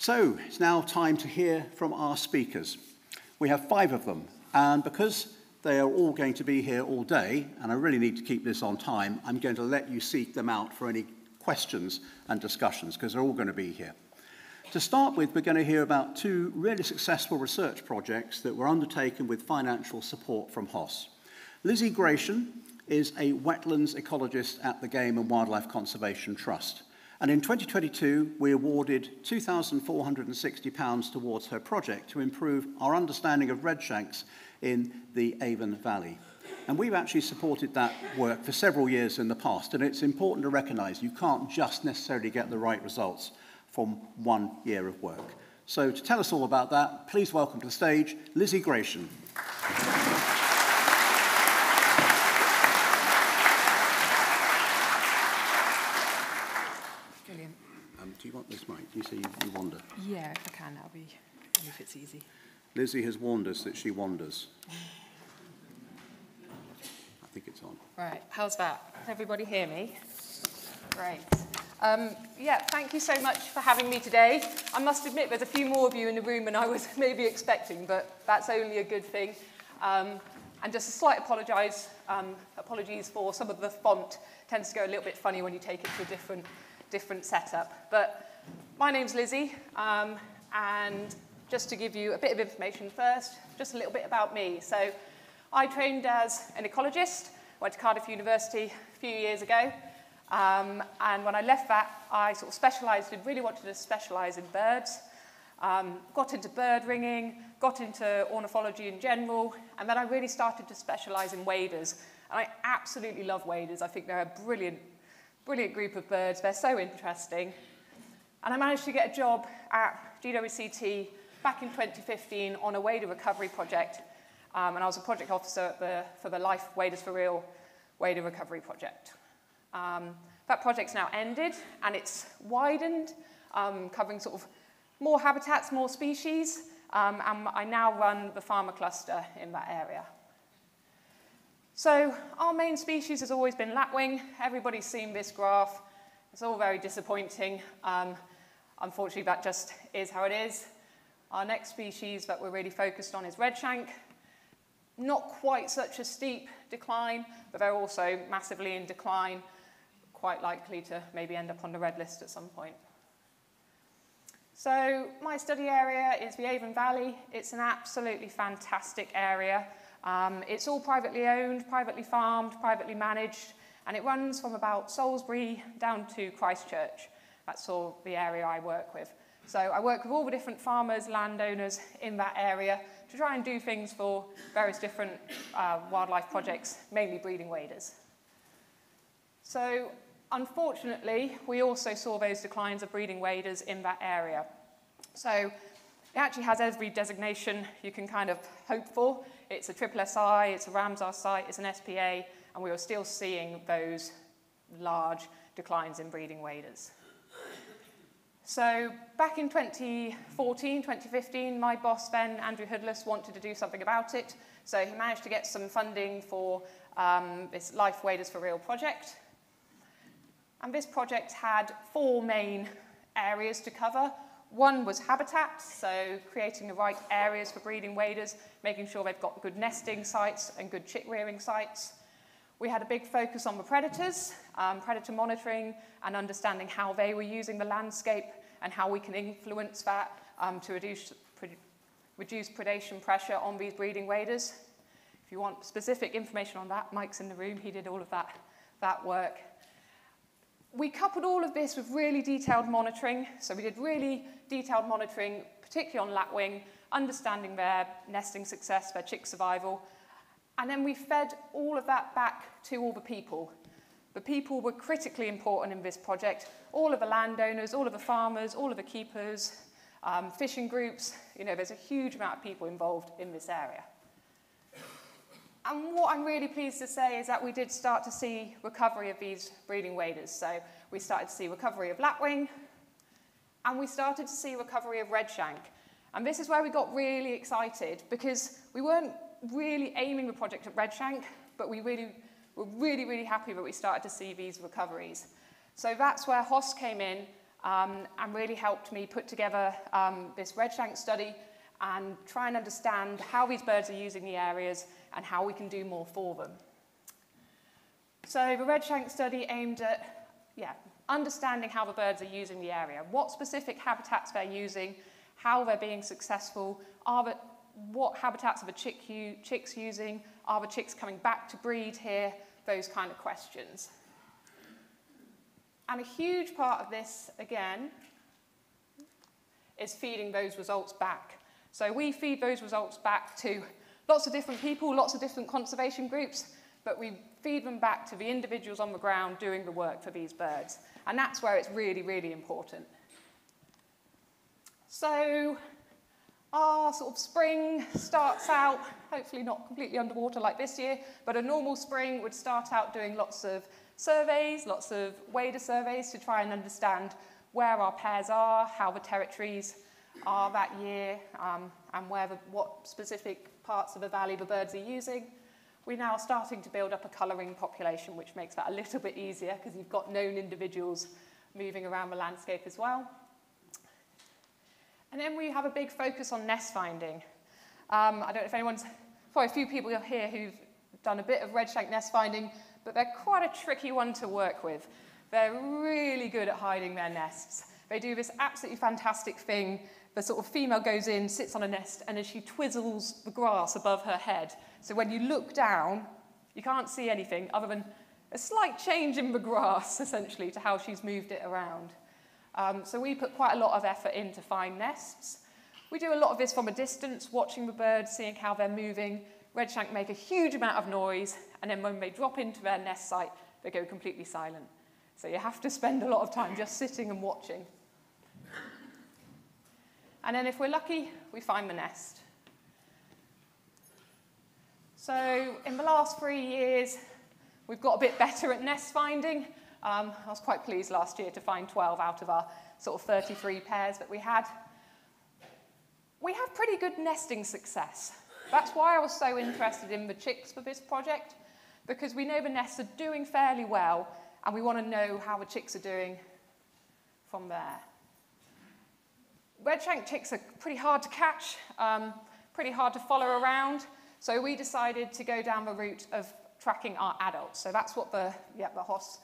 So it's now time to hear from our speakers. We have 5 of them, and because they are all going to be here all day, and I really need to keep this on time, I'm going to let you seek them out for any questions and discussions, because they're all going to be here. To start with, we're going to hear about 2 really successful research projects that were undertaken with financial support from HOS. Lizzie Grayshon is a wetlands ecologist at the Game and Wildlife Conservation Trust. And in 2022, we awarded £2,460 towards her project to improve our understanding of Redshanks in the Avon Valley. And we've actually supported that work for several years in the past, and it's important to recognise you can't just necessarily get the right results from 1 year of work. So to tell us all about that, please welcome to the stage Lizzie Grayshon. Brilliant. Do you want this mic? You say you wander? Yeah, if I can, that'll be, only if it's easy. Lizzie has warned us that she wanders. I think it's on. Right, how's that? Can everybody hear me? Great. Yeah, thank you so much for having me today. I must admit there's a few more of you in the room than I was maybe expecting, but that's only a good thing. And just a slight apologies for some of the font. Tends to go a little bit funny when you take it to a different setup. But my name's Lizzie, and just to give you a bit of information first, just a little bit about me. So I trained as an ecologist, went to Cardiff University a few years ago, and when I left that, I sort of really wanted to specialise in birds, got into bird ringing, got into ornithology in general, and then I really started to specialise in waders. And I absolutely love waders. I think they're a brilliant group of birds. They're so interesting. And I managed to get a job at GWCT back in 2015 on a wader recovery project. And I was a project officer for the Life Waders for Real wader recovery project. That project's now ended, and it's widened, covering sort of more habitats, more species, and I now run the farmer cluster in that area. So our main species has always been lapwing. Everybody's seen this graph. It's all very disappointing. Unfortunately, that just is how it is. Our next species that we're really focused on is redshank. Not quite such a steep decline, but they're also massively in decline, quite likely to maybe end up on the red list at some point. So my study area is the Avon Valley. It's an absolutely fantastic area. It's all privately owned, privately farmed, privately managed, and it runs from about Salisbury down to Christchurch. That's all the area I work with. So I work with all the different farmers, landowners in that area to try and do things for various different wildlife projects, mainly breeding waders. So unfortunately, we also saw those declines of breeding waders in that area. So it actually has every designation you can kind of hope for. It's a SSSI, it's a Ramsar site, it's an SPA, and we are still seeing those large declines in breeding waders. So back in 2014, 2015, my boss then, Andrew Hoodless, wanted to do something about it. So he managed to get some funding for this Life Waders for Real project. And this project had 4 main areas to cover. One was habitat, so creating the right areas for breeding waders, making sure they've got good nesting sites and good chick rearing sites. We had a big focus on the predators, predator monitoring and understanding how they were using the landscape and how we can influence that to reduce predation pressure on these breeding waders. If you want specific information on that, Mike's in the room, he did all of that work. We coupled all of this with really detailed monitoring. So we did really detailed monitoring, particularly on lapwing, understanding their nesting success, their chick survival. And then we fed all of that back to all the people. The people were critically important in this project. All of the landowners, all of the farmers, all of the keepers, fishing groups. You know, there's a huge amount of people involved in this area. And what I'm really pleased to say is that we did start to see recovery of these breeding waders. So we started to see recovery of lapwing, and we started to see recovery of redshank. And this is where we got really excited, because we weren't really aiming the project at redshank, but we were really happy that we started to see these recoveries. So that's where HOS came in and really helped me put together this Redshanks study and try and understand how these birds are using the areas and how we can do more for them. So the Redshanks study aimed at understanding how the birds are using the area, what specific habitats they're using, how they're being successful, what habitats are the chicks using, are the chicks coming back to breed here, those kind of questions. And a huge part of this, again, is feeding those results back. So we feed those results back to lots of different people, lots of different conservation groups, but we feed them back to the individuals on the ground doing the work for these birds. And that's where it's really, really important. So our sort of spring starts out, hopefully not completely underwater like this year, but a normal spring would start out doing lots of surveys, lots of wader surveys to try and understand where our pairs are, how the territories are that year, and what specific parts of the valley the birds are using. We're now starting to build up a colouring population, which makes that a little bit easier because you've got known individuals moving around the landscape as well. And then we have a big focus on nest finding. I don't know if anyone's, probably a few people here who've done a bit of redshank nest finding, but they're quite a tricky one to work with. They're really good at hiding their nests. They do this absolutely fantastic thing. The sort of female goes in, sits on a nest, and as she twizzles the grass above her head. So when you look down, you can't see anything other than a slight change in the grass, essentially, to how she's moved it around. So we put quite a lot of effort in to find nests. We do a lot of this from a distance, watching the birds, seeing how they're moving. Redshank make a huge amount of noise, and then when they drop into their nest site, they go completely silent. So you have to spend a lot of time just sitting and watching. And then if we're lucky, we find the nest. So in the last 3 years, we've got a bit better at nest finding. I was quite pleased last year to find 12 out of our sort of 33 pairs that we had. We have pretty good nesting success. That's why I was so interested in the chicks for this project, because we know the nests are doing fairly well, and we want to know how the chicks are doing from there. Redshank chicks are pretty hard to catch, pretty hard to follow around, so we decided to go down the route of tracking our adults. So that's what the HOS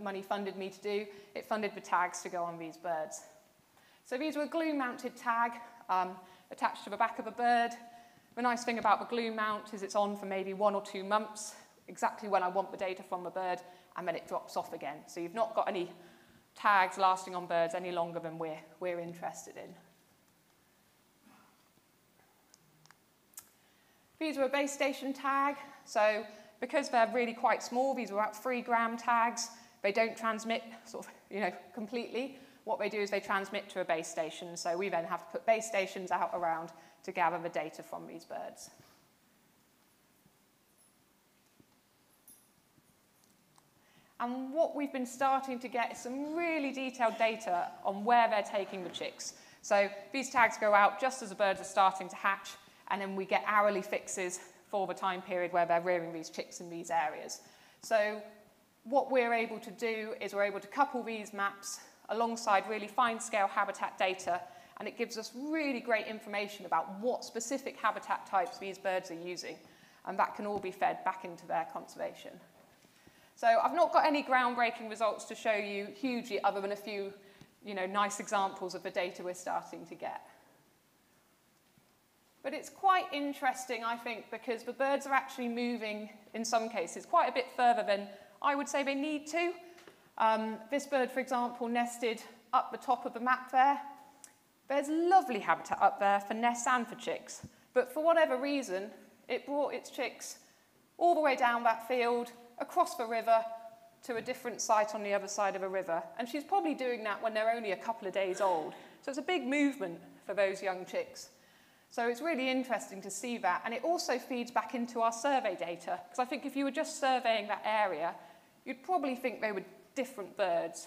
money funded me to do. It funded the tags to go on these birds. So these were a glue-mounted tag attached to the back of a bird. The nice thing about the glue mount is it's on for maybe 1 or 2 months, exactly when I want the data from the bird, and then it drops off again. So you've not got any tags lasting on birds any longer than we're interested in. These were a base station tag, so because they're really quite small, these were about 3-gram tags. They don't transmit completely. What they do is they transmit to a base station, so we then have to put base stations out around to gather the data from these birds. And what we've been starting to get is some really detailed data on where they're taking the chicks. So these tags go out just as the birds are starting to hatch, and then we get hourly fixes for the time period where they're rearing these chicks in these areas. So what we're able to do is we're able to couple these maps alongside really fine-scale habitat data, and it gives us really great information about what specific habitat types these birds are using, and that can all be fed back into their conservation. So I've not got any groundbreaking results to show you hugely other than a few nice examples of the data we're starting to get. But it's quite interesting, I think, because the birds are actually moving, in some cases, quite a bit further than I would say they need to. This bird, for example, nested up the top of the map there. There's lovely habitat up there for nests and for chicks. But for whatever reason, it brought its chicks all the way down that field, across the river, to a different site on the other side of a river. And she's probably doing that when they're only a couple of days old. So it's a big movement for those young chicks. So it's really interesting to see that. And it also feeds back into our survey data. Because I think if you were just surveying that area, you'd probably think they were different birds.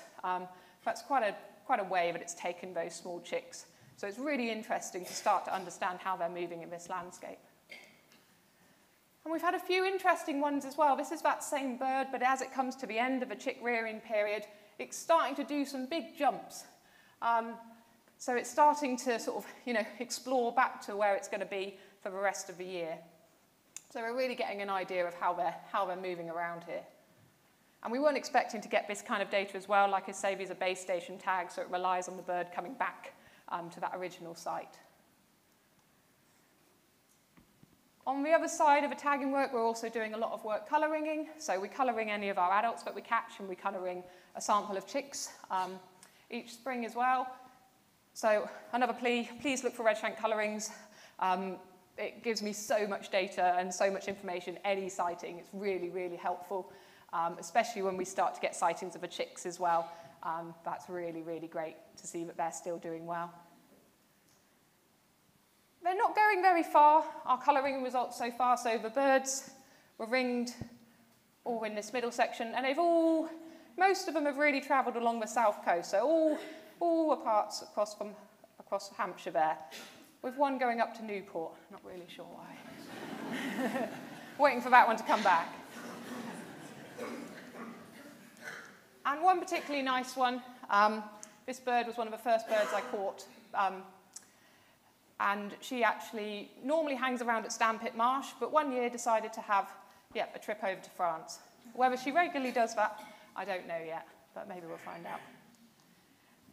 That's quite a way that it's taken those small chicks. So it's really interesting to start to understand how they're moving in this landscape. And we've had a few interesting ones as well. This is that same bird, but as it comes to the end of a chick rearing period, it's starting to do some big jumps. So it's starting to sort of, explore back to where it's going to be for the rest of the year. So we're really getting an idea of how they're moving around here. And we weren't expecting to get this kind of data as well. Like I say, these are base station tags, so it relies on the bird coming back to that original site. On the other side of the tagging work, we're also doing a lot of work colouringing. So we're colouring any of our adults that we catch, and we're colouring a sample of chicks each spring as well. So another plea, please look for Redshank colourings. It gives me so much data and so much information, any sighting. It's really, really helpful, especially when we start to get sightings of the chicks as well. That's really, really great to see that they're still doing well. They're not going very far, our colouring results so far. So the birds were ringed all in this middle section, and most of them have really travelled along the south coast. So all the parts across Hampshire there, with one going up to Newport. Not really sure why. Waiting for that one to come back. And one particularly nice one, this bird was one of the first birds I caught, and she actually normally hangs around at Stampit Marsh, but one year decided to have a trip over to France. Whether she regularly does that, I don't know yet, but maybe we'll find out.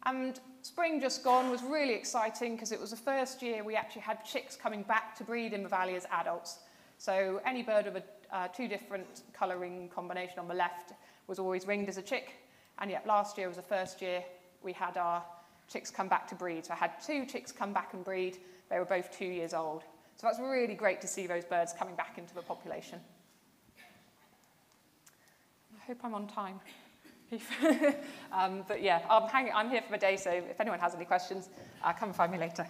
And spring just gone was really exciting because it was the first year we actually had chicks coming back to breed in the valley as adults. So any bird with a two different colouring combination on the left was always ringed as a chick. And yet last year was the first year we had our chicks come back to breed. So I had 2 chicks come back and breed. They were both 2 years old. So that's really great to see those birds coming back into the population. I hope I'm on time. But yeah, I'm here for the day, so if anyone has any questions, come and find me later.